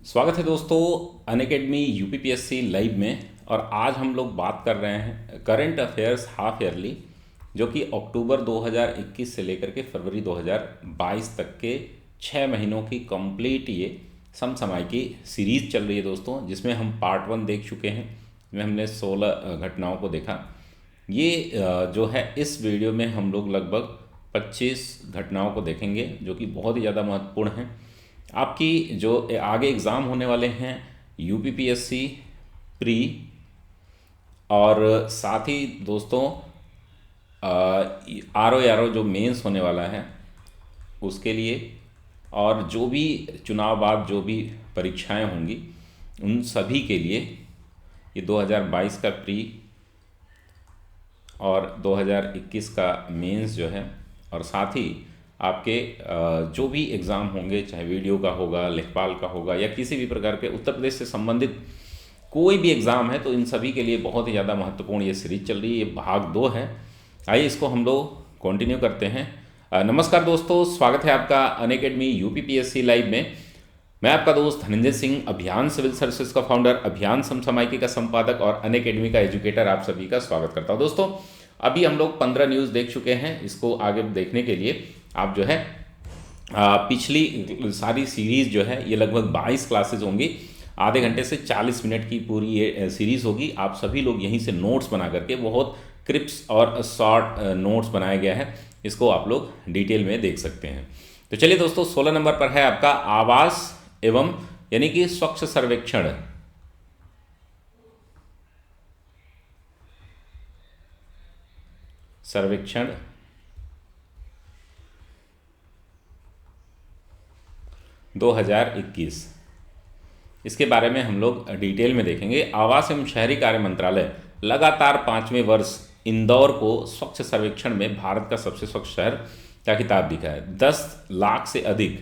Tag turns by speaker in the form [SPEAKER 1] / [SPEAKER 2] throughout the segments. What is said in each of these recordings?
[SPEAKER 1] स्वागत है दोस्तों अनअकैडमी यूपीपीएससी लाइव में। और आज हम लोग बात कर रहे हैं करंट अफेयर्स हाफ ईयरली, जो कि अक्टूबर 2021 से लेकर के फरवरी 2022 तक के 6 महीनों की कंप्लीट ये समसामयिकी सीरीज चल रही है दोस्तों, जिसमें हम पार्ट 1 देख चुके हैं, जिसमें हमने 16 घटनाओं को देखा। ये जो है इस वीडियो में हम लोग लगभग 25 घटनाओं को देखेंगे, जो कि बहुत ही ज़्यादा महत्वपूर्ण हैं। आपकी जो आगे एग्ज़ाम होने वाले हैं यूपीपीएससी प्री, और साथ ही दोस्तों आर ओ जो मेंस होने वाला है उसके लिए, और जो भी चुनाव बाद जो भी परीक्षाएं होंगी उन सभी के लिए ये 2022 का प्री और 2021 का मेंस जो है, और साथ ही आपके जो भी एग्ज़ाम होंगे, चाहे वीडियो का होगा, लेखपाल का होगा, या किसी भी प्रकार के उत्तर प्रदेश से संबंधित कोई भी एग्ज़ाम है, तो इन सभी के लिए बहुत ही ज़्यादा महत्वपूर्ण ये सीरीज चल रही है। ये भाग 2 है। आइए इसको हम लोग कंटिन्यू करते हैं। नमस्कार दोस्तों, स्वागत है आपका अनअकैडमी यूपीपीएससी लाइव में। मैं आपका दोस्त धनंजय सिंह, अभियान सिविल सर्विसेज का फाउंडर, अभियान समसामयिकी का संपादक और अनअकैडमी का एजुकेटर, आप सभी का स्वागत करता हूँ। दोस्तों अभी हम लोग 15 न्यूज़ देख चुके हैं। इसको आगे देखने के लिए आप जो है पिछली सारी सीरीज़ जो है ये लगभग 22 क्लासेज होंगी, आधे घंटे से 40 मिनट की पूरी ये सीरीज़ होगी। आप सभी लोग यहीं से नोट्स बना करके, बहुत क्रिप्स और शॉर्ट नोट्स बनाया गया है, इसको आप लोग डिटेल में देख सकते हैं। तो चलिए दोस्तों, 16 नंबर पर है आपका आवास एवं यानी कि स्वच्छ सर्वेक्षण। सर्वेक्षण 2021, इसके बारे में हम लोग डिटेल में देखेंगे। आवास एवं शहरी कार्य मंत्रालय लगातार 5वें वर्ष इंदौर को स्वच्छ सर्वेक्षण में भारत का सबसे स्वच्छ शहर का खिताब दिखा है। 10 लाख से अधिक,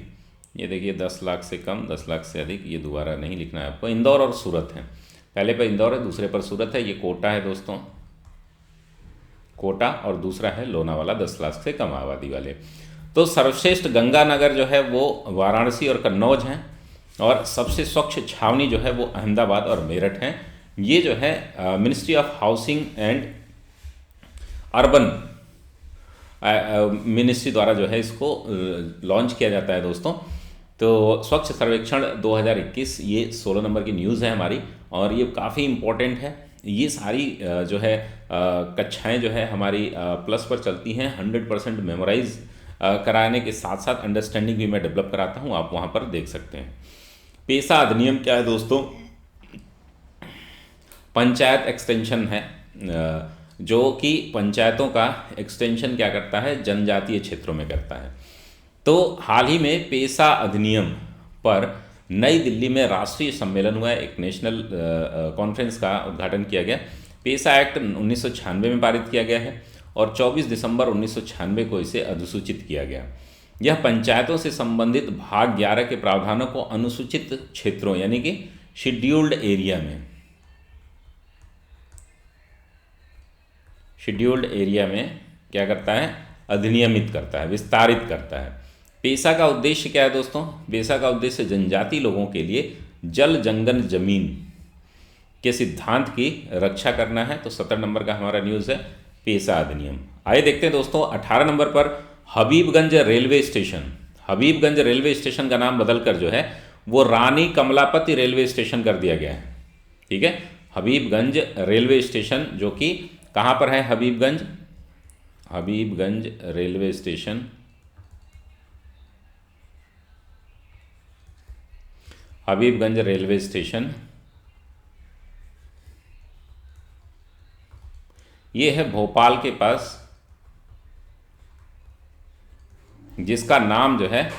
[SPEAKER 1] ये देखिए 10 लाख से कम, 10 लाख से अधिक, ये दोबारा नहीं लिखना है आपको। इंदौर और सूरत है, पहले पर इंदौर है, दूसरे पर सूरत है। ये कोटा है दोस्तों, कोटा, और दूसरा है लोनावाला, 10 लाख से कम आबादी वाले। तो सर्वश्रेष्ठ गंगानगर जो है वो वाराणसी और कन्नौज हैं, और सबसे स्वच्छ छावनी जो है वो अहमदाबाद और मेरठ हैं। ये जो है ministry of housing and urban ministry द्वारा जो है इसको लॉन्च किया जाता है दोस्तों। तो स्वच्छ सर्वेक्षण 2021 ये 16 नंबर की न्यूज़ है हमारी, और ये काफ़ी इम्पोर्टेंट है। ये सारी जो है कक्षाएं जो है हमारी प्लस पर चलती हैं। 100% मेमोराइज कराने के साथ साथ अंडरस्टैंडिंग भी मैं डेवलप कराता हूँ, आप वहाँ पर देख सकते हैं। पेशा अधिनियम क्या है दोस्तों? पंचायत एक्सटेंशन है, जो कि पंचायतों का एक्सटेंशन क्या करता है, जनजातीय क्षेत्रों में करता है। तो हाल ही में पेशा अधिनियम पर नई दिल्ली में राष्ट्रीय सम्मेलन हुआ है, एक नेशनल कॉन्फ्रेंस का उद्घाटन किया गया। पेशा एक्ट 1996 में पारित किया गया है, और 24 दिसंबर 1996 को इसे अधिसूचित किया गया। यह पंचायतों से संबंधित भाग 11 के प्रावधानों को अनुसूचित क्षेत्रों यानी कि शेड्यूल्ड एरिया में क्या करता है, अधिनियमित करता है, विस्तारित करता है। पेशा का उद्देश्य क्या है दोस्तों? पेशा का उद्देश्य जनजाति लोगों के लिए जल जंगल जमीन के सिद्धांत की रक्षा करना है। तो 17 नंबर का हमारा न्यूज़ है पेशा अधिनियम। आइए देखते हैं दोस्तों 18 नंबर पर Habibganj railway station. Habibganj railway station का नाम बदलकर जो है वो रानी कमलापति रेलवे स्टेशन कर दिया गया है। ठीक है, हबीबगंज रेलवे स्टेशन, जो कि कहाँ पर है? Habibganj railway station, Habibganj railway station ये है भोपाल के पास, जिसका नाम जो है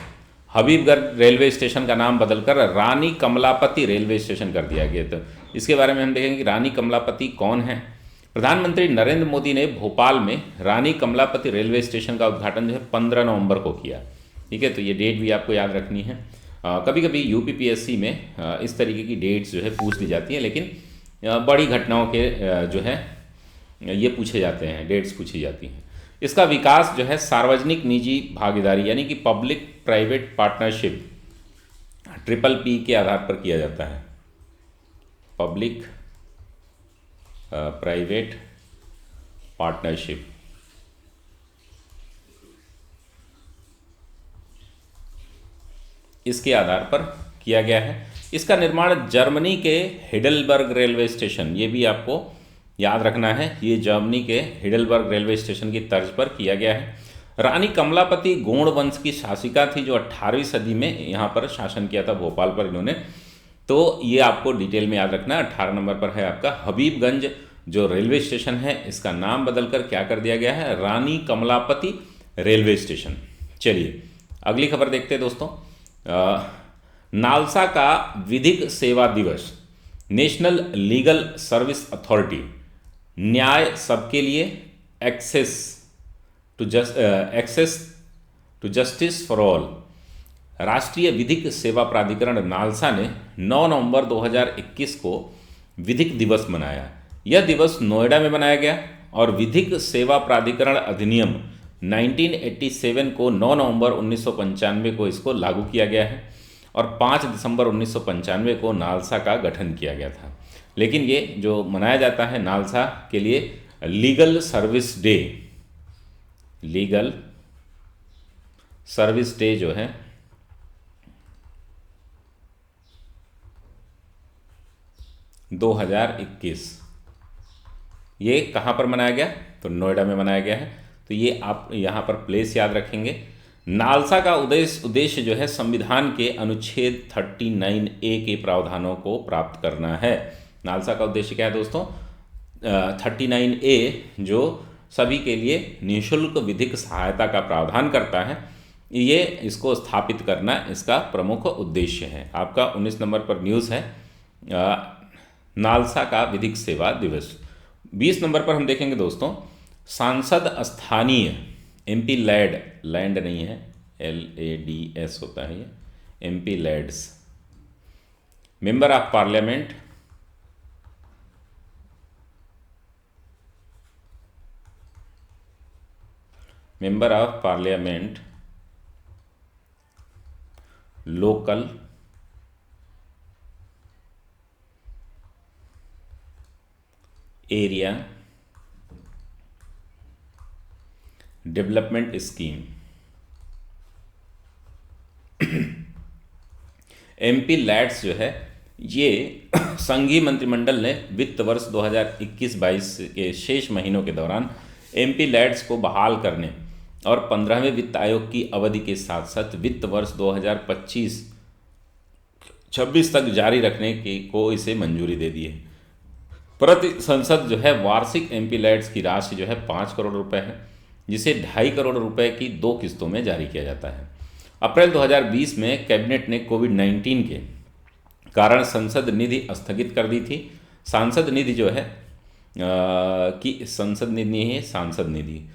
[SPEAKER 1] हबीबगंज रेलवे स्टेशन का नाम बदलकर रानी कमलापति रेलवे स्टेशन कर दिया गया। तो इसके बारे में हम देखेंगे कि रानी कमलापति कौन है। प्रधानमंत्री नरेंद्र मोदी ने भोपाल में रानी कमलापति रेलवे स्टेशन का उद्घाटन जो है 15 नवंबर को किया। ठीक है, तो ये डेट भी आपको याद रखनी है। कभी कभी यूपीपीएससी में इस तरीके की डेट्स जो है पूछ ली जाती हैं, लेकिन बड़ी घटनाओं के जो है ये पूछे जाते हैं, डेट्स पूछी जाती हैं। इसका विकास जो है सार्वजनिक निजी भागीदारी यानी कि public private partnership triple P के आधार पर किया जाता है, पब्लिक प्राइवेट पार्टनरशिप। इसके आधार पर किया गया है। इसका निर्माण जर्मनी के हिडेलबर्ग रेलवे स्टेशन, ये भी आपको याद रखना है, ये जर्मनी के हिडेलबर्ग रेलवे स्टेशन की तर्ज पर किया गया है। रानी कमलापति गोंड वंश की शासिका थी, जो 18वीं सदी में यहाँ पर शासन किया था, भोपाल पर इन्होंने। तो ये आपको डिटेल में याद रखना है। 18 नंबर पर है आपका हबीबगंज जो रेलवे स्टेशन है, इसका नाम बदलकर क्या कर दिया गया है, रानी कमलापति रेलवे स्टेशन। चलिए अगली खबर देखते हैं दोस्तों। नालसा का विधिक सेवा दिवस, नेशनल लीगल सर्विस अथॉरिटी, न्याय सबके लिए, access to justice for all. राष्ट्रीय विधिक सेवा प्राधिकरण नालसा ने 9 नवंबर 2021 को विधिक दिवस मनाया। यह दिवस नोएडा में मनाया गया और विधिक सेवा प्राधिकरण अधिनियम 1987 को 9 नवंबर 1995 को इसको लागू किया गया है और 5 दिसंबर 1995 को नालसा का गठन किया गया था। लेकिन ये जो मनाया जाता है नालसा के लिए legal service day, legal service day जो है दो 2021, ये कहाँ पर मनाया गया, तो नोएडा में मनाया गया है। तो ये आप यहाँ पर प्लेस याद रखेंगे। नालसा का उद्देश्य जो है संविधान के अनुच्छेद 39A के प्रावधानों को प्राप्त करना है। नालसा का उद्देश्य क्या है दोस्तों, 39A जो सभी के लिए निःशुल्क विधिक सहायता का प्रावधान करता है, ये इसको स्थापित करना इसका प्रमुख उद्देश्य है। आपका 19 नंबर पर न्यूज़ है नालसा का विधिक सेवा दिवस। 20 नंबर पर हम देखेंगे दोस्तों, सांसद स्थानीय MP लैड, लैंड नहीं है, LADS होता है ये, MP lads, member of parliament, member of parliament local area development scheme, MP lads जो है ये संघीय मंत्रिमंडल ने वित्त वर्ष 2021-22 के शेष महीनों के दौरान MP लैड्स को बहाल करने और 15वें वित्त आयोग की अवधि के साथ साथ वित्त वर्ष 2025-26 तक जारी रखने को इसे मंजूरी दे दी है। प्रति संसद जो है वार्षिक MP लैड्स की राशि जो है 5 करोड़ रुपए है, जिसे 2.5 करोड़ रुपए की 2 किस्तों में जारी किया जाता है। अप्रैल 2020 में कैबिनेट ने कोविड-19 के कारण संसद निधि स्थगित कर दी थी। सांसद निधि जो है सांसद निधि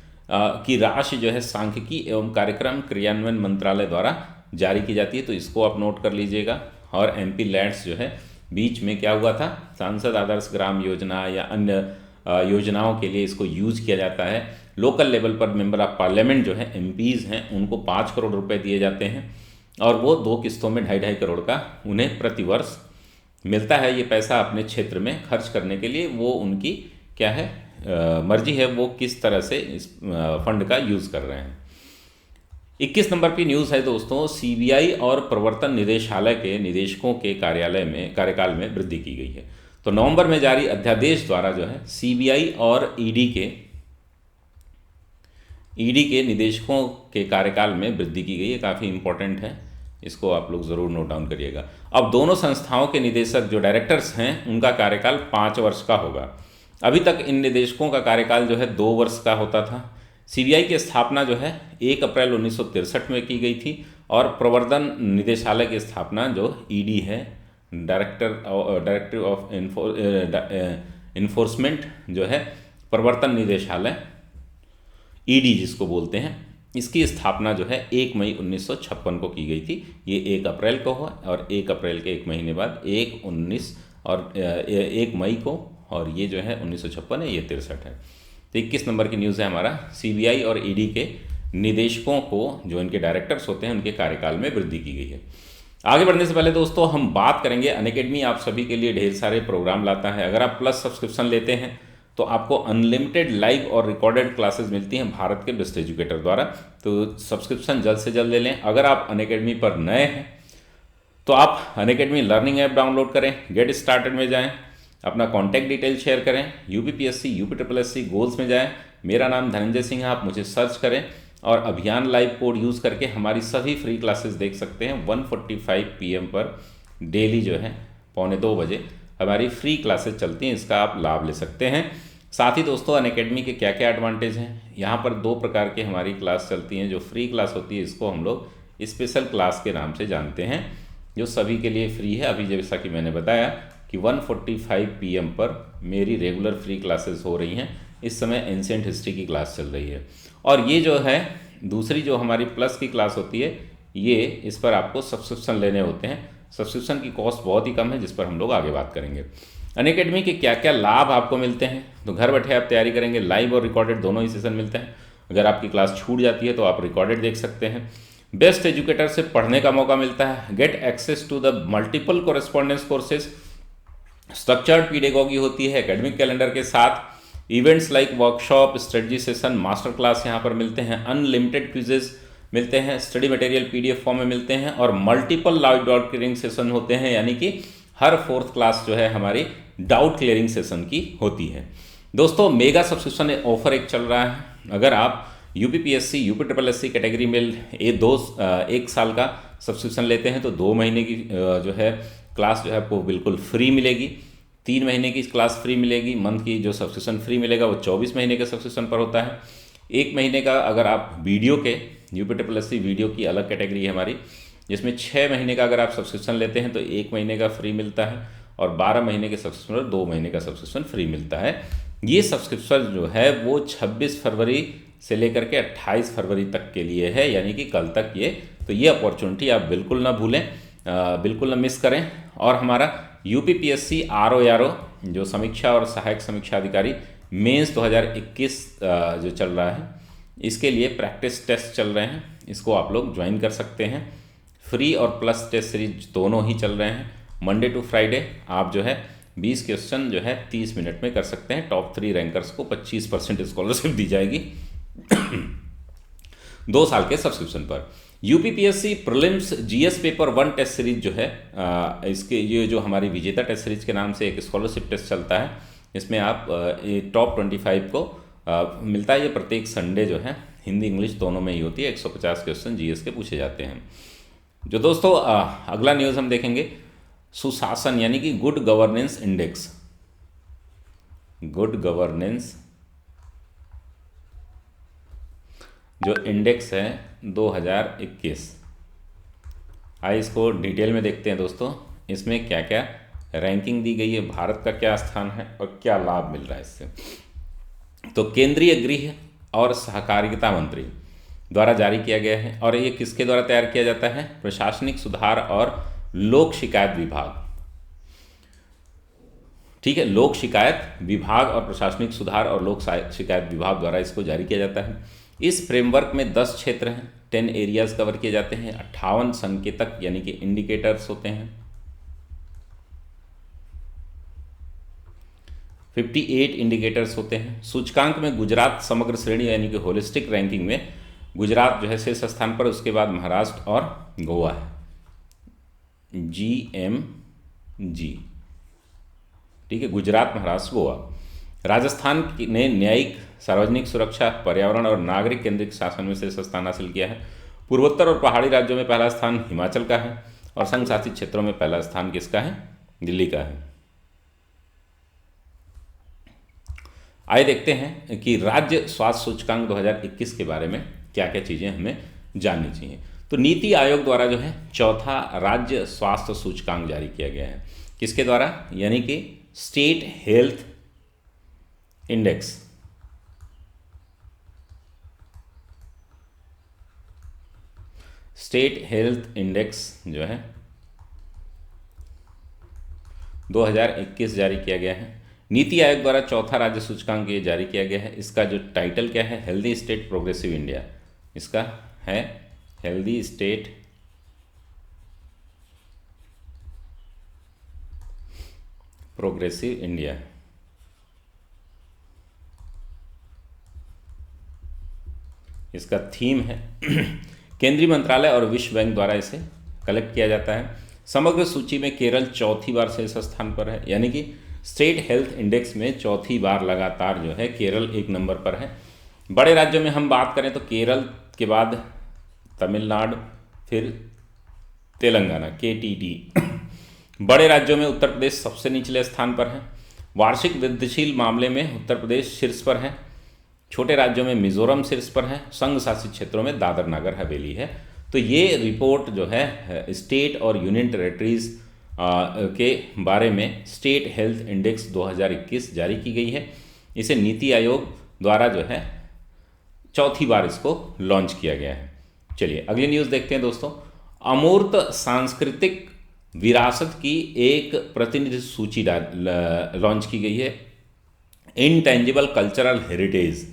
[SPEAKER 1] की राशि जो है सांख्यिकी एवं कार्यक्रम क्रियान्वयन मंत्रालय द्वारा जारी की जाती है, तो इसको आप नोट कर लीजिएगा। और MP लैड्स जो है बीच में क्या हुआ था, सांसद आदर्श ग्राम योजना या अन्य योजनाओं के लिए इसको यूज किया जाता है। लोकल लेवल पर मेंबर ऑफ पार्लियामेंट जो है MPs हैं, उनको 5 करोड़ रुपए दिए जाते हैं और वो 2 किस्तों में 2.5 करोड़ का उन्हें प्रति वर्ष मिलता है। ये पैसा अपने क्षेत्र में खर्च करने के लिए वो उनकी क्या है मर्जी है, वो किस तरह से इस फंड का यूज़ कर रहे हैं। 21 नंबर की न्यूज़ है दोस्तों, CBI और प्रवर्तन निदेशालय के निदेशकों के कार्यकाल में वृद्धि की गई है। तो नवंबर में जारी अध्यादेश द्वारा जो है CBI और ED के निदेशकों के कार्यकाल में वृद्धि की गई है। काफ़ी इंपॉर्टेंट है, इसको आप लोग ज़रूर नोट डाउन करिएगा। अब दोनों संस्थाओं के निदेशक जो डायरेक्टर्स हैं उनका कार्यकाल 5 वर्ष का होगा। अभी तक इन निदेशकों का कार्यकाल जो है 2 वर्ष का होता था। CBI की स्थापना जो है 1 अप्रैल 1963 में की गई थी और प्रवर्तन निदेशालय की स्थापना जो ED है, डायरेक्टर ऑफ इन्फोर्समेंट जो है प्रवर्तन निदेशालय ED जिसको बोलते हैं, इसकी स्थापना जो है 1 मई 1956 को की गई थी। ये 1 अप्रैल को हुआ और 1 अप्रैल के 1 महीने बाद 1 मई को, और ये जो है 1956 है, ये 63 है। तो 21 नंबर की न्यूज़ है हमारा, CBI और ED के निदेशकों को जो इनके डायरेक्टर्स होते हैं उनके कार्यकाल में वृद्धि की गई है। आगे बढ़ने से पहले दोस्तों हम बात करेंगे, अनअकैडमी आप सभी के लिए ढेर सारे प्रोग्राम लाता है। अगर आप प्लस सब्सक्रिप्शन लेते हैं तो आपको अनलिमिटेड लाइव और रिकॉर्डेड क्लासेस मिलती हैं भारत के बेस्ट एजुकेटर द्वारा। तो सब्सक्रिप्शन जल्द से जल्द ले लें। अगर आप अनअकैडमी पर नए हैं तो आप अनअकैडमी लर्निंग ऐप डाउनलोड करें, गेट स्टार्टेड में जाएं, अपना कॉन्टैक्ट डिटेल शेयर करें, यूपीपीएससी यूपीएससी गोल्स में जाएं, मेरा नाम धनंजय सिंह है, आप मुझे सर्च करें और अभियान लाइव कोड यूज़ करके हमारी सभी फ्री क्लासेस देख सकते हैं। 1:45 PM पर डेली जो है 1:45 बजे हमारी फ्री क्लासेस चलती हैं, इसका आप लाभ ले सकते हैं। साथ ही दोस्तों अनअकैडमी के क्या क्या एडवांटेज हैं, यहाँ पर 2 प्रकार की हमारी क्लास चलती हैं। जो फ्री क्लास होती है इसको हम लोग स्पेशल क्लास के नाम से जानते हैं, जो सभी के लिए फ्री है। अभी जैसा कि मैंने बताया कि 1:45 PM पर मेरी रेगुलर फ्री क्लासेस हो रही हैं। इस समय एंशिएंट हिस्ट्री की क्लास चल रही है। और ये जो है दूसरी जो हमारी प्लस की क्लास होती है, ये इस पर आपको सब्सक्रिप्शन लेने होते हैं। सब्सक्रिप्शन की कॉस्ट बहुत ही कम है, जिस पर हम लोग आगे बात करेंगे। अनअकैडमी के क्या क्या लाभ आपको मिलते हैं, तो घर बैठे आप तैयारी करेंगे, लाइव और रिकॉर्डेड दोनों ही सेशन मिलते हैं। अगर आपकी क्लास छूट जाती है तो आप रिकॉर्डेड देख सकते हैं। बेस्ट एजुकेटर से पढ़ने का मौका मिलता है। Get access to the multiple correspondence courses, structured pedagogy होती है एकेडमिक कैलेंडर के साथ। Events like workshop, strategy session, master class यहाँ पर मिलते हैं। अनलिमिटेड क्विजेज मिलते हैं, स्टडी मटेरियल PDF फॉर्म में मिलते हैं और multiple live doubt clearing session होते हैं, यानी कि हर 4th क्लास जो है हमारी डाउट क्लियरिंग सेशन की होती है। दोस्तों मेगा सब्सक्रिप्शन ऑफर एक चल रहा है। अगर आप यूपीपीएससी यूपीएससी कैटेगरी में 1 साल का सब्सक्रिप्शन लेते हैं तो 2 महीने की जो है क्लास जो है आपको बिल्कुल फ्री मिलेगी। 3 महीने की क्लास फ्री मिलेगी। मंथ की जो सब्सक्रिप्शन फ्री मिलेगा वो 24 महीने के सब्सक्रिप्शन पर होता है। 1 महीने का अगर आप वीडियो के यूपीएससी वीडियो की अलग कैटेगरी है हमारी, जिसमें 6 महीने का अगर आप सब्सक्रिप्शन लेते हैं तो 1 महीने का फ्री मिलता है और 12 महीने के सब्सक्रिप्शन पर 2 महीने का सब्सक्रिप्शन फ्री मिलता है। ये सब्सक्रिप्शन जो है वो 26 फरवरी से लेकर के 28 फरवरी तक के लिए है, यानी कि कल तक तो ये अपॉर्चुनिटी आप बिल्कुल ना भूलें, बिल्कुल ना मिस करें। और हमारा यूपीपीएससी RO जो समीक्षा और सहायक समीक्षा अधिकारी मेंस 2021 जो चल रहा है, इसके लिए प्रैक्टिस टेस्ट चल रहे हैं, इसको आप लोग ज्वाइन कर सकते हैं। फ्री और प्लस टेस्ट सीरीज दोनों ही चल रहे हैं। मंडे टू फ्राइडे आप जो है 20 क्वेश्चन जो है 30 मिनट में कर सकते हैं। टॉप 3 रैंकर्स को 25% स्कॉलरशिप दी जाएगी 2 साल के सब्सक्रिप्शन पर। UPPSC prelims GS paper 1 test series जो है इसके ये जो हमारी विजेता टेस्ट सीरीज के नाम से एक स्कॉलरशिप टेस्ट चलता है, इसमें आप टॉप 25 को मिलता है। ये प्रत्येक संडे जो है हिंदी इंग्लिश दोनों में ही होती है। 150 क्वेश्चन GS के पूछे जाते हैं। जो दोस्तों अगला न्यूज़ हम देखेंगे, सुशासन यानी कि good governance index. Good governance जो इंडेक्स है 2021, आइए इसको डिटेल में देखते हैं दोस्तों। इसमें क्या क्या रैंकिंग दी गई है, भारत का क्या स्थान है और क्या लाभ मिल रहा है इससे। तो केंद्रीय गृह और सहकारिता मंत्री द्वारा जारी किया गया है और ये किसके द्वारा तैयार किया जाता है, प्रशासनिक सुधार और लोक शिकायत विभाग। ठीक है, लोक शिकायत विभाग और प्रशासनिक सुधार और लोक शिकायत विभाग द्वारा इसको जारी किया जाता है। इस फ्रेमवर्क में 10 क्षेत्र हैं, 10 एरियाज कवर किए जाते हैं, 58 संकेतक यानी कि इंडिकेटर्स होते हैं, 58 इंडिकेटर्स होते हैं। सूचकांक में गुजरात समग्र श्रेणी यानी कि होलिस्टिक रैंकिंग में गुजरात जो है शीर्ष स्थान पर, उसके बाद महाराष्ट्र और गोवा है, GMG। ठीक है, गुजरात महाराष्ट्र गोवा। राजस्थान ने न्यायिक सार्वजनिक सुरक्षा पर्यावरण और नागरिक केंद्रित शासन में शीर्ष स्थान हासिल किया है। पूर्वोत्तर और पहाड़ी राज्यों में पहला स्थान हिमाचल का है और संघ शासित क्षेत्रों में पहला स्थान किसका है, दिल्ली का है। आइए देखते हैं कि राज्य स्वास्थ्य सूचकांक 2021 के बारे में क्या क्या चीज़ें हमें जाननी चाहिए। तो नीति आयोग द्वारा जो है 4था राज्य स्वास्थ्य सूचकांक जारी किया गया है। किसके द्वारा, यानी कि state health index. State health index जो है 2021 जारी किया गया है। नीति आयोग द्वारा 4था राज्य सूचकांक ये जारी किया गया है। इसका जो टाइटल क्या है, हेल्दी स्टेट प्रोग्रेसिव इंडिया। इसका है हेल्दी स्टेट प्रोग्रेसिव इंडिया। इसका थीम है केंद्रीय मंत्रालय और विश्व बैंक द्वारा इसे कलेक्ट किया जाता है। समग्र सूची में केरल चौथी बार शीर्ष स्थान पर है, यानी कि स्टेट हेल्थ इंडेक्स में चौथी बार लगातार जो है केरल एक नंबर पर है। बड़े राज्यों में हम बात करें तो केरल के बाद तमिलनाडु, फिर तेलंगाना KTD। बड़े राज्यों में उत्तर प्रदेश सबसे निचले स्थान पर है। वार्षिक वृद्धिशील मामले में उत्तर प्रदेश शीर्ष पर है। छोटे राज्यों में मिजोरम शीर्ष पर है। संघ शासित क्षेत्रों में दादर नगर हवेली है। तो ये रिपोर्ट जो है स्टेट और यूनियन टेरेटरीज के बारे में स्टेट हेल्थ इंडेक्स 2021 जारी की गई है। इसे नीति आयोग द्वारा जो है चौथी बार इसको लॉन्च किया गया है। चलिए अगली न्यूज़ देखते हैं दोस्तों। अमूर्त सांस्कृतिक विरासत की एक प्रतिनिधि सूची लॉन्च की गई है। Intangible cultural heritage.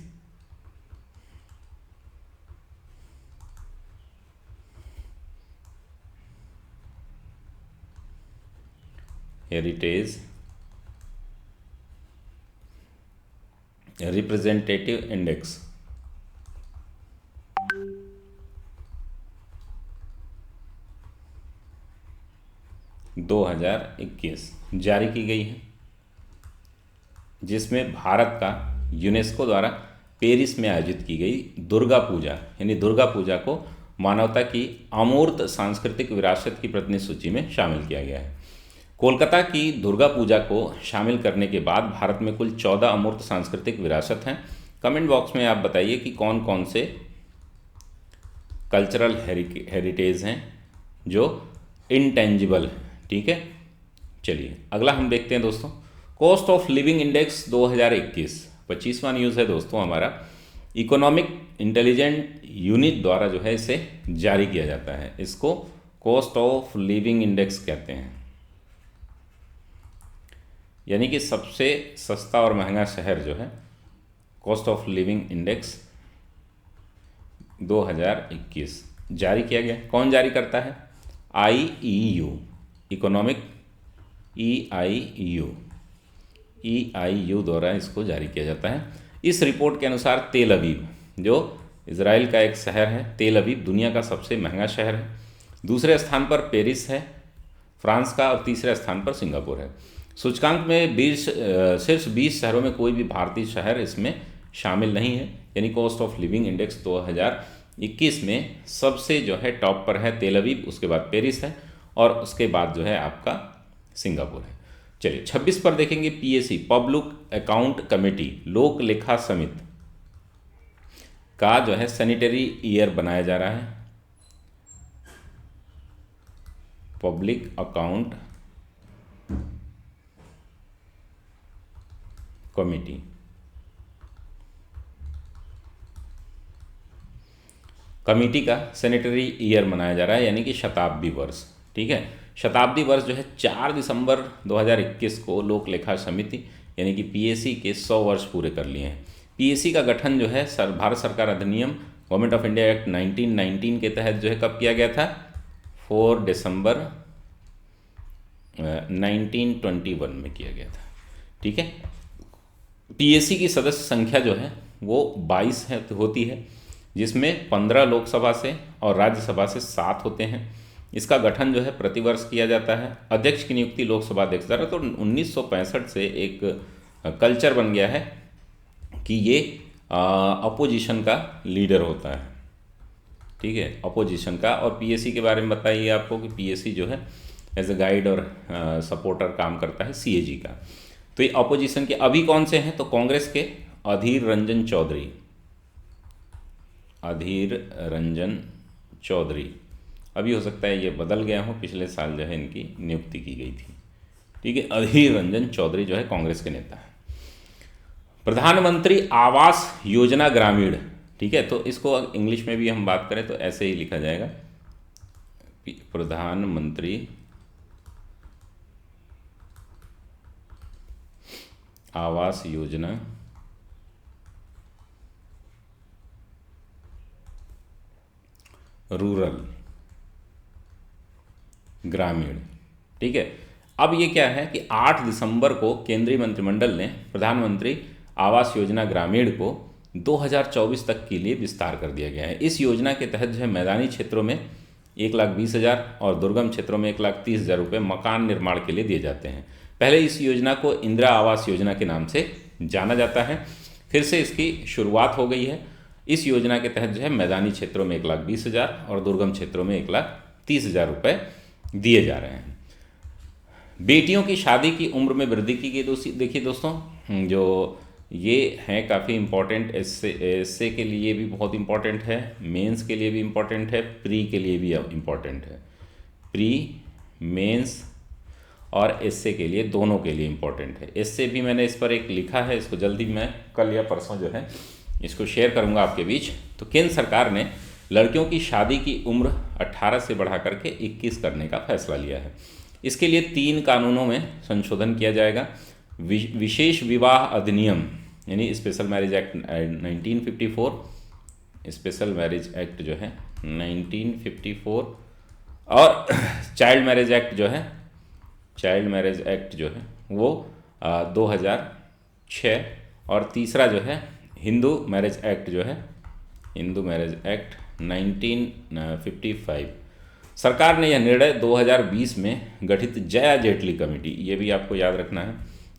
[SPEAKER 1] Representative index 2021 जारी की गई है, जिसमें भारत का यूनेस्को द्वारा पेरिस में आयोजित की गई दुर्गा पूजा, यानी दुर्गा पूजा को मानवता की अमूर्त सांस्कृतिक विरासत की प्रतिनिधि सूची में शामिल किया गया है। कोलकाता की दुर्गा पूजा को शामिल करने के बाद भारत में कुल 14 अमूर्त सांस्कृतिक विरासत हैं। कमेंट बॉक्स में आप बताइए कि कौन कौन से कल्चरल हेरिटेज हैं जो इंटेंजिबल है। ठीक है, चलिए अगला हम देखते हैं दोस्तों। कॉस्ट ऑफ लिविंग इंडेक्स 2021 25वां न्यूज़ है दोस्तों हमारा। इकोनॉमिक इंटेलिजेंट यूनिट द्वारा जो है इसे जारी किया जाता है। इसको कॉस्ट ऑफ लिविंग इंडेक्स कहते हैं, यानी कि सबसे सस्ता और महंगा शहर जो है। कॉस्ट ऑफ लिविंग इंडेक्स 2021 जारी किया गया। कौन जारी करता है? IEU, इकोनॉमिक EIU द्वारा इसको जारी किया जाता है। इस रिपोर्ट के अनुसार तेल अवीव, जो इजराइल का एक शहर है, तेल अवीव दुनिया का सबसे महंगा शहर है। दूसरे स्थान पर पेरिस है फ्रांस का, और तीसरे स्थान पर सिंगापुर है। सूचकांक में शीर्ष 20 शहरों में कोई भी भारतीय शहर इसमें शामिल नहीं है, यानी कॉस्ट ऑफ लिविंग इंडेक्स 2021 में सबसे जो है टॉप पर है तेल अवीव, उसके बाद पेरिस है, और उसके बाद जो है आपका सिंगापुर है। चलिए 26 पर देखेंगे। PAC, पब्लिक अकाउंट कमेटी, लोक लेखा समिति का जो है सैनिटरी ईयर बनाया जा रहा है। पब्लिक अकाउंट कमेटी का सैनिटरी ईयर मनाया जा रहा है, यानी कि शताब्दी वर्ष। ठीक है, शताब्दी वर्ष जो है 4 दिसंबर 2021 को लोक लेखा समिति यानी कि PAC के 100 वर्ष पूरे कर लिए हैं। PAC का गठन जो है भारत सरकार अधिनियम गवर्नमेंट ऑफ इंडिया एक्ट 1919 के तहत जो है कब किया गया था? 4 दिसंबर 1921 में किया गया था। ठीक है, PAC की सदस्य संख्या जो है वो 22 होती है, जिसमें 15 लोकसभा से और राज्यसभा से 7 होते हैं। इसका गठन जो है प्रतिवर्ष किया जाता है। अध्यक्ष की नियुक्ति लोकसभा अध्यक्ष द्वारा। तो 1965 से एक कल्चर बन गया है कि ये अपोजिशन का लीडर होता है। ठीक है, अपोजिशन का। और PAC के बारे में बताइए आपको कि PAC जो है एज ए गाइड और सपोर्टर काम करता है CAG का। तो ये अपोजिशन के अभी कौन से हैं? तो कांग्रेस के अधीर रंजन चौधरी, अभी हो सकता है ये बदल गया हो, पिछले साल जो है इनकी नियुक्ति की गई थी। ठीक है, अधीर रंजन चौधरी जो है कांग्रेस के नेता है। प्रधानमंत्री आवास योजना ग्रामीण। ठीक है, तो इसको इंग्लिश में भी हम बात करें तो ऐसे ही लिखा जाएगा, प्रधानमंत्री आवास योजना रूरल ग्रामीण। ठीक है, अब ये क्या है कि 8 दिसंबर को केंद्रीय मंत्रिमंडल ने प्रधानमंत्री आवास योजना ग्रामीण को 2024 तक के लिए विस्तार कर दिया गया है। इस योजना के तहत जो है मैदानी क्षेत्रों में 1,20,000 और दुर्गम क्षेत्रों में 1,30,000 रुपये मकान निर्माण के लिए दिए जाते हैं। पहले इस योजना को इंदिरा आवास योजना के नाम से जाना जाता है, फिर से इसकी शुरुआत हो गई है। इस योजना के तहत जो है मैदानी क्षेत्रों में 1,20,000 और दुर्गम क्षेत्रों में 1,30,000 रुपये दिए जा रहे हैं। बेटियों की शादी की उम्र में वृद्धि की गई। देखिए दोस्तों, जो ये हैं काफ़ी इम्पॉर्टेंट, एसए के लिए भी बहुत इम्पॉर्टेंट है, मेंस के लिए भी इम्पॉर्टेंट है, प्री के लिए भी इम्पॉर्टेंट है। प्री, मेंस और एसए के लिए, दोनों के लिए इम्पॉर्टेंट है। एसए भी मैंने इस पर एक लिखा है, इसको जल्दी मैं कल या परसों जो है इसको शेयर करूंगा आपके बीच। तो केंद्र सरकार ने लड़कियों की शादी की उम्र 18 से बढ़ा करके 21 करने का फैसला लिया है। इसके लिए 3 कानूनों में संशोधन किया जाएगा। विशेष विवाह अधिनियम यानी special marriage act 1954, special marriage act जो है 1954, और चाइल्ड मैरिज एक्ट जो है वो 2006, और तीसरा जो है हिंदू मैरिज एक्ट 1955। सरकार ने यह निर्णय 2020 में गठित जया जेटली कमेटी, ये भी आपको याद रखना है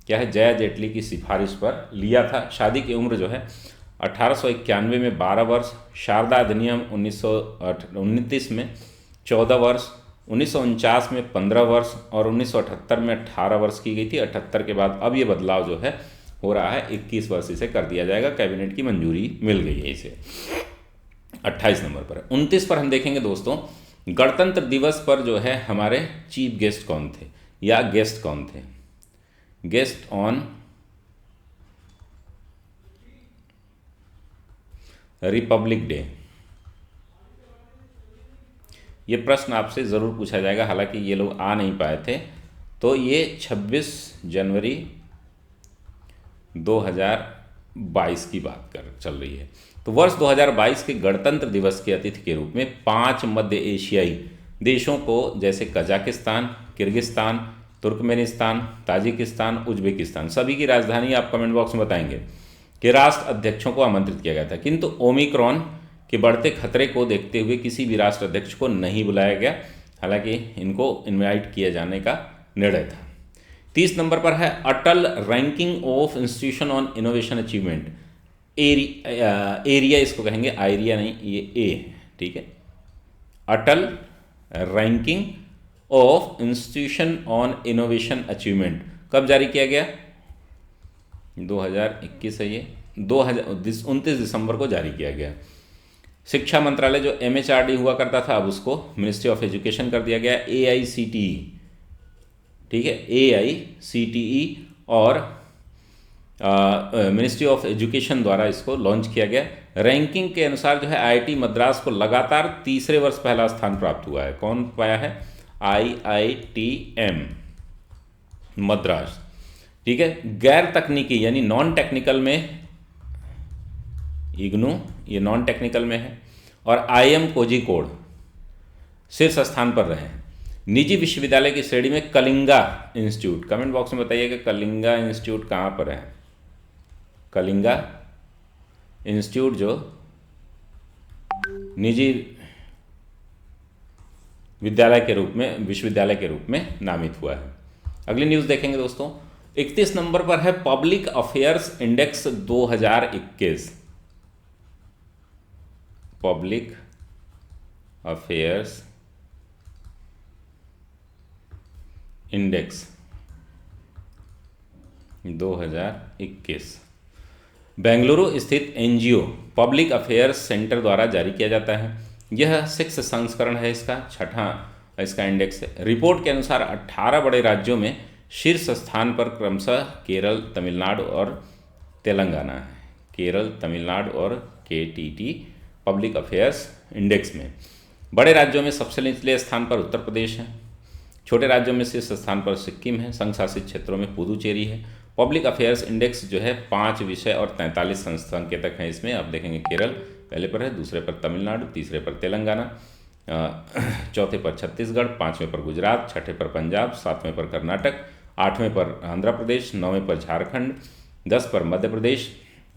[SPEAKER 1] क्या है, जया जेटली की सिफारिश पर लिया था। शादी की उम्र जो है 1891 में 12 वर्ष, शारदा अधिनियम 1929 में 14 वर्ष, 1949 में 15 वर्ष और 1978 में 18 वर्ष की गई थी। 78 के बाद अब ये बदलाव जो है हो रहा है, 21 वर्ष इसे कर दिया जाएगा। कैबिनेट की मंजूरी मिल गई है इसे। 28 नंबर पर 29 पर हम देखेंगे दोस्तों, गणतंत्र दिवस पर जो है हमारे चीफ गेस्ट कौन थे या गेस्ट कौन थे। गेस्ट ऑन रिपब्लिक डे, ये प्रश्न आपसे ज़रूर पूछा जाएगा, हालांकि ये लोग आ नहीं पाए थे। तो ये 26 जनवरी 2022 की बात चल रही है। तो वर्ष 2022 के गणतंत्र दिवस के अतिथि के रूप में 5 मध्य एशियाई देशों को, जैसे Kazakhstan, Kyrgyzstan, Turkmenistan, Tajikistan, Uzbekistan, सभी की राजधानी आप कमेंट बॉक्स में बताएंगे, कि राष्ट्र अध्यक्षों को आमंत्रित किया गया था। किंतु ओमिक्रॉन के बढ़ते खतरे को देखते हुए किसी भी राष्ट्र अध्यक्ष को नहीं बुलाया गया, हालांकि इनको इनवाइट किए जाने का निर्णय था। 30 नंबर पर है Atal ranking of institution on innovation achievement. Area इसको कहेंगे, आइरिया नहीं, ये ए, ठीक है। Atal ranking of institution on innovation achievement कब जारी किया गया? 2021 है ये, 29 दिसंबर को जारी किया गया। शिक्षा मंत्रालय जो MHRD हुआ करता था, अब उसको मिनिस्ट्री ऑफ एजुकेशन कर दिया गया। AICTE, ठीक है, AICTE और मिनिस्ट्री ऑफ एजुकेशन द्वारा इसको लॉन्च किया गया। रैंकिंग के अनुसार जो है IIT मद्रास को लगातार तीसरे वर्ष पहला स्थान प्राप्त हुआ है। कौन पाया है? IITM मद्रास, ठीक है। गैर तकनीकी यानी नॉन टेक्निकल में इग्नू, ये नॉन टेक्निकल में है, और IIM कोझिकोड शीर्ष स्थान पर रहे। निजी विश्वविद्यालय की श्रेणी में कलिंगा इंस्टीट्यूट, कमेंट बॉक्स में बताइएगा कलिंगा इंस्टीट्यूट कहाँ पर है। कलिंगा इंस्टीट्यूट जो निजी विश्वविद्यालय के रूप में नामित हुआ है। अगली न्यूज़ देखेंगे दोस्तों, 31 नंबर पर है public affairs index 2021। Public affairs index 2021 Bengaluru स्थित NGO पब्लिक अफेयर्स सेंटर द्वारा जारी किया जाता है। यह 6 संस्करण है, इसका 6वां इसका इंडेक्स है। रिपोर्ट के अनुसार 18 बड़े राज्यों में शीर्ष स्थान पर क्रमशः केरल, तमिलनाडु और तेलंगाना है। केरल, तमिलनाडु और KTT पब्लिक अफेयर्स इंडेक्स में। बड़े राज्यों में सबसे निचले स्थान पर उत्तर प्रदेश है। छोटे राज्यों में शीर्ष स्थान पर सिक्किम है। संघ शासित क्षेत्रों में पुदुचेरी है। पब्लिक अफेयर्स इंडेक्स जो है 5 विषय और 43 संकेतक हैं इसमें। आप देखेंगे केरल पहले पर है, दूसरे पर तमिलनाडु, तीसरे पर तेलंगाना, चौथे पर छत्तीसगढ़, पाँचवें पर गुजरात, छठे पर पंजाब, सातवें पर कर्नाटक, आठवें पर आंध्र प्रदेश, नौवें पर झारखंड, 10 पर मध्य प्रदेश,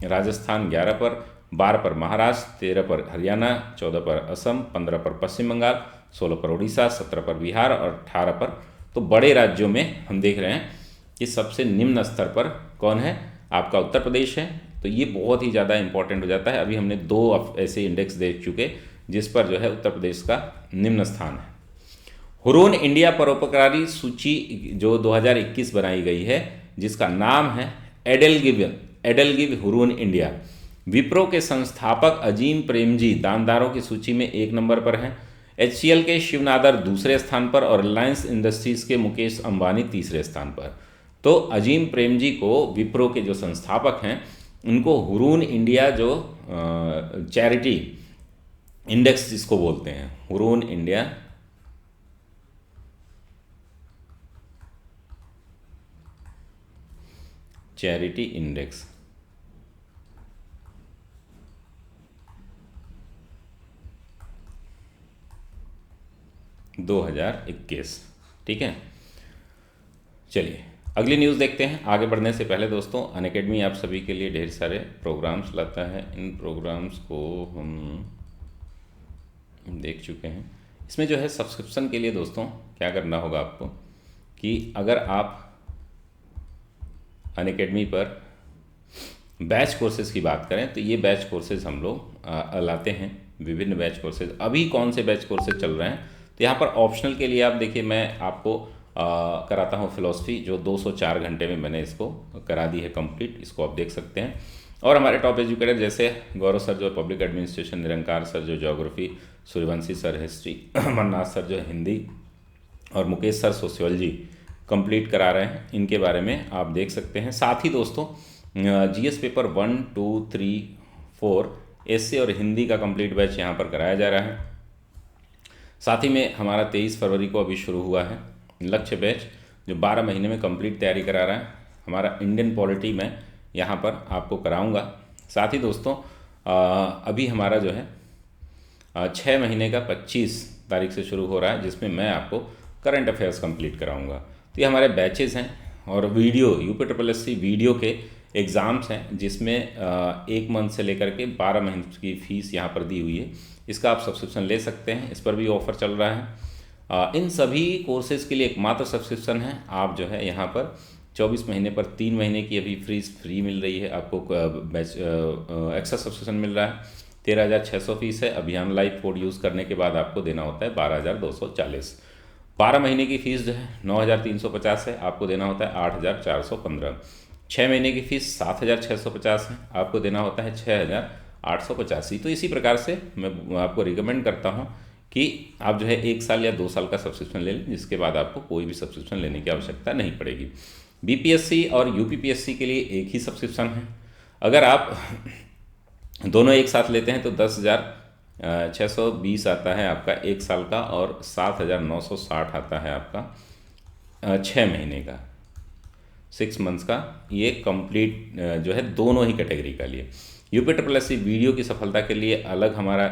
[SPEAKER 1] राजस्थान 11 पर, 12 पर महाराष्ट्र, 13 पर हरियाणा, 14 पर असम, 15 पर पश्चिम बंगाल, 16 पर उड़ीसा, 17 पर बिहार और 18 पर, तो बड़े राज्यों में हम देख रहे हैं कि सबसे निम्न स्तर पर कौन है, आपका उत्तर प्रदेश है। तो ये बहुत ही ज़्यादा इंपॉर्टेंट हो जाता है। अभी हमने 2 ऐसे इंडेक्स देख चुके जिस पर जो है उत्तर प्रदेश का निम्न स्थान है। हुरून इंडिया परोपकारी सूची जो 2021 बनाई गई है, जिसका नाम है एडेलगिव हुरून इंडिया। विप्रो के संस्थापक अजीम प्रेमजी दानदारों की सूची में 1 नंबर पर हैं। HCL के शिवनादर दूसरे स्थान पर और रिलायंस इंडस्ट्रीज के मुकेश अंबानी तीसरे स्थान पर। तो अजीम प्रेमजी को, विप्रो के जो संस्थापक हैं, उनको हुरून इंडिया जो चैरिटी इंडेक्स जिसको बोलते हैं, हुरून इंडिया चैरिटी इंडेक्स 2021, ठीक है। चलिए अगली न्यूज़ देखते हैं। आगे बढ़ने से पहले दोस्तों, अनअकैडमी आप सभी के लिए ढेर सारे प्रोग्राम्स लाता है। इन प्रोग्राम्स को हम देख चुके हैं। इसमें जो है सब्सक्रिप्शन के लिए दोस्तों क्या करना होगा आपको कि अगर आप अनअकैडमी पर बैच कोर्सेज की बात करें तो ये बैच कोर्सेज हम लोग लाते हैं, विभिन्न बैच कोर्सेज। अभी कौन से बैच कोर्सेज चल रहे हैं, तो यहाँ पर ऑप्शनल के लिए आप देखिए, मैं आपको कराता हूँ फिलॉसफी, जो 204 घंटे में मैंने इसको करा दी है कंप्लीट, इसको आप देख सकते हैं। और हमारे टॉप एजुकेटर जैसे गौरव सर जो पब्लिक एडमिनिस्ट्रेशन, निरंकार सर जो geography, Suryavanshi sir history, Amarnath sir जो हिंदी और मुकेश सर सोशियोलॉजी कंप्लीट करा रहे हैं, इनके बारे में आप देख सकते हैं। साथ ही दोस्तों GS पेपर 1, 2, 3, 4 एसए और हिंदी का कंप्लीट बैच यहाँ पर कराया जा रहा है। साथ ही में हमारा 23 फरवरी को अभी शुरू हुआ है लक्ष्य बैच, जो 12 महीने में कंप्लीट तैयारी करा रहा है। हमारा इंडियन पॉलिटी में यहाँ पर आपको कराऊंगा। साथ ही दोस्तों अभी हमारा जो है 6 महीने का 25 तारीख से शुरू हो रहा है, जिसमें मैं आपको करंट अफेयर्स कंप्लीट कराऊंगा। तो ये हमारे बैचेस हैं और वीडियो UPSSC वीडियो के एग्ज़ाम्स हैं, जिसमें 1 मंथ से लेकर के 12 महीने की फ़ीस यहाँ पर दी हुई है। इसका आप सब्सक्रिप्शन ले सकते हैं, इस पर भी ऑफ़र चल रहा है। इन सभी कोर्सेज़ के लिए एकमात्र सब्सक्रिप्शन है, आप जो है यहाँ पर 24 महीने पर 3 महीने की अभी फ्री मिल रही है आपको। बैच एक्स्ट्रा सब्सक्रिप्शन मिल रहा है, 13,600 फीस है। अभियान लाइव कोड यूज़ करने के बाद आपको देना होता है 12,240। 12 महीने की फ़ीस जो है 9,350 है, आपको देना होता है 8,415। 6 महीने की फ़ीस 7,650 है, आपको देना होता है 6,885। तो इसी प्रकार से मैं आपको रिकमेंड करता हूँ कि आप जो है 1 साल या 2 साल का सब्सक्रिप्शन ले लें, जिसके बाद आपको कोई भी सब्सक्रिप्शन लेने की आवश्यकता नहीं पड़ेगी। BPSC और UPPSC के लिए एक ही सब्सक्रिप्शन है। अगर आप दोनों एक साथ लेते हैं तो 10,620 आता है आपका 1 साल का, और 7,960 आता है आपका 6 महीने का, 6 मंथ्स का। ये कंप्लीट जो है दोनों ही कैटेगरी का लिए। UPSSC वीडियो की सफलता के लिए अलग हमारा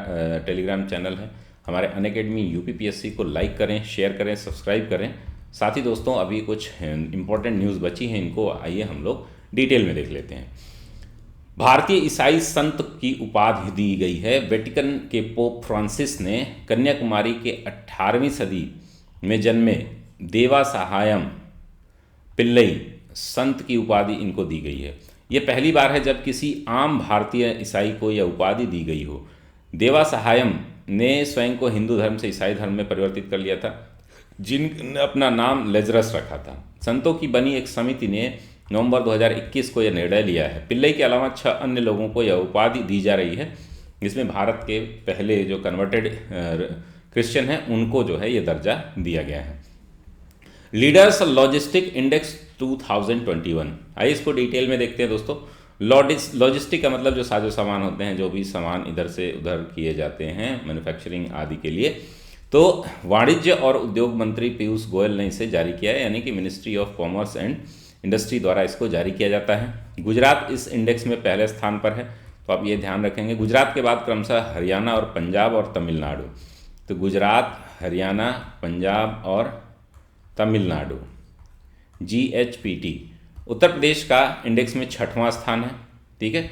[SPEAKER 1] टेलीग्राम चैनल है। हमारे अनअकैडमी UPPSC को लाइक करें, शेयर करें, सब्सक्राइब करें। साथ ही दोस्तों अभी कुछ इंपॉर्टेंट न्यूज़ बची हैं, इनको आइए हम लोग डिटेल में देख लेते हैं। भारतीय ईसाई संत की उपाधि दी गई है। वेटिकन के पोप फ्रांसिस ने कन्याकुमारी के 18वीं सदी में जन्मे देवा सहायम पिल्लई संत की उपाधि इनको दी गई है। ये पहली बार है जब किसी आम भारतीय ईसाई को यह उपाधि दी गई हो। देवा सहायम ने स्वयं को हिंदू धर्म से ईसाई धर्म में परिवर्तित कर लिया था, जिनने अपना नाम लेजरस रखा था। संतों की बनी एक समिति ने नवंबर 2021 को यह निर्णय लिया है। पिल्लई के अलावा 6 अन्य लोगों को यह उपाधि दी जा रही है, जिसमें भारत के पहले जो कन्वर्टेड क्रिश्चियन हैं उनको जो है ये दर्जा दिया गया है। लीडर्स लॉजिस्टिक इंडेक्स 2021, आइए इसको डिटेल में देखते हैं दोस्तों। लॉजिस्टिक का मतलब जो साजो सामान होते हैं, जो भी सामान इधर से उधर किए जाते हैं मैन्युफैक्चरिंग आदि के लिए, तो वाणिज्य और उद्योग मंत्री पीयूष गोयल ने इसे जारी किया है, यानी कि ministry of commerce and industry द्वारा इसको जारी किया जाता है। गुजरात इस इंडेक्स में पहले स्थान पर है, तो आप ये ध्यान रखेंगे। गुजरात के बाद क्रमशः हरियाणा और पंजाब और तमिलनाडु। तो गुजरात, हरियाणा, पंजाब और तमिलनाडु। GHPT उत्तर प्रदेश का इंडेक्स में 6वां स्थान है, ठीक है।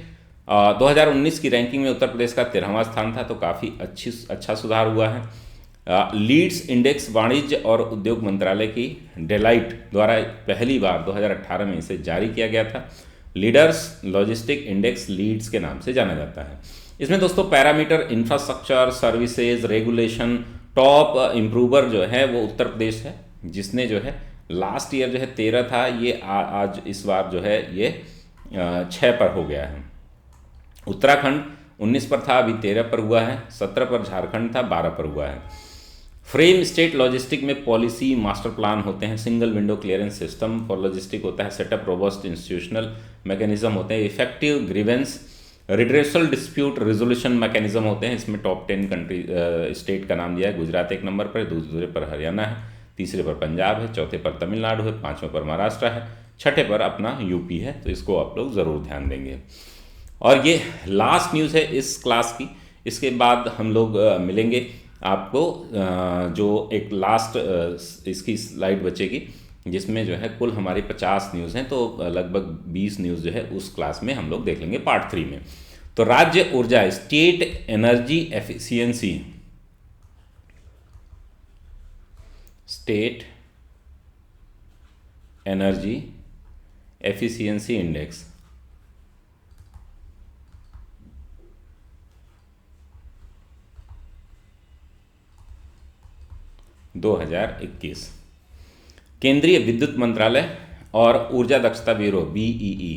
[SPEAKER 1] 2019 की रैंकिंग में उत्तर प्रदेश का 13वां स्थान था, तो काफ़ी अच्छा सुधार हुआ है। लीड्स इंडेक्स वाणिज्य और उद्योग मंत्रालय की डेलाइट द्वारा पहली बार 2018 में इसे जारी किया गया था। लीडर्स लॉजिस्टिक इंडेक्स लीड्स के नाम से जाना जाता है। इसमें दोस्तों parameter infrastructure, services, regulation, top improver जो है वो उत्तर प्रदेश है, जिसने जो है लास्ट ईयर जो है 13 था, ये आज इस बार जो है ये 6 पर हो गया है। उत्तराखंड 19 पर था, अभी 13 पर हुआ है। 17 पर झारखंड था, 12 पर हुआ है। फ्रेम स्टेट लॉजिस्टिक में पॉलिसी मास्टर प्लान होते हैं, single window clearance system for logistic होता है, सेटअप रोबस्ट इंस्टीट्यूशनल मैकेनिज्म होते हैं, effective grievance redressal dispute resolution mechanism होते हैं। इसमें टॉप 10 कंट्री स्टेट का नाम दिया है। गुजरात 1 नंबर पर, दूसरे पर हरियाणा है, तीसरे पर पंजाब है, चौथे पर तमिलनाडु है, 5वें पर महाराष्ट्र है, 6ठे पर अपना यूपी है। तो इसको आप लोग ज़रूर ध्यान देंगे। और ये लास्ट न्यूज़ है इस क्लास की। इसके बाद हम लोग मिलेंगे आपको, जो एक लास्ट इसकी स्लाइड बचेगी, जिसमें जो है कुल हमारी 50 न्यूज़ हैं, तो लगभग 20 न्यूज़ जो है उस क्लास में हम लोग देख लेंगे पार्ट 3 में। तो राज्य ऊर्जा state energy efficiency, state energy efficiency index 2021, केंद्रीय विद्युत मंत्रालय और ऊर्जा दक्षता bureau BEE,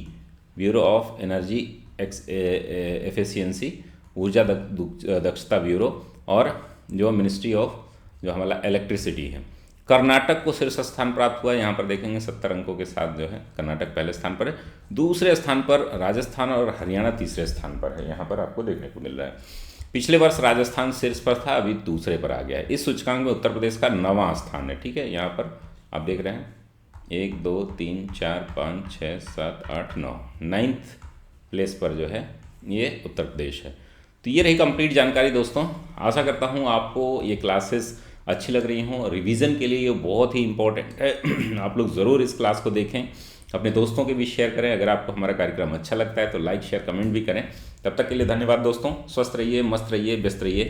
[SPEAKER 1] bureau of energy efficiency, ऊर्जा दक्षता ब्यूरो, और जो मिनिस्ट्री ऑफ जो हमारा इलेक्ट्रिसिटी है। कर्नाटक को शीर्ष स्थान प्राप्त हुआ। यहाँ पर देखेंगे 70 अंकों के साथ जो है कर्नाटक पहले स्थान पर है। दूसरे स्थान पर राजस्थान और हरियाणा तीसरे स्थान पर है, यहाँ पर आपको देखने को मिल रहा है। पिछले वर्ष राजस्थान शीर्ष पर था, अभी दूसरे पर आ गया है। इस सूचकांक में उत्तर प्रदेश का 9वां स्थान है, ठीक है। यहाँ पर आप देख रहे हैं 1 2 3 4 5 6 7 8 9, 9th प्लेस पर जो है ये उत्तर प्रदेश है। तो ये रही कंप्लीट जानकारी दोस्तों। आशा करता हूँ आपको ये क्लासेस अच्छी लग रही हों। रिवीजन के लिए ये बहुत ही इम्पोर्टेंट है। आप लोग ज़रूर इस क्लास को देखें, अपने दोस्तों के भी शेयर करें। अगर आपको हमारा कार्यक्रम अच्छा लगता है तो लाइक शेयर कमेंट भी करें। तब तक के लिए धन्यवाद दोस्तों। स्वस्थ रहिए, मस्त रहिए, व्यस्त रहिए।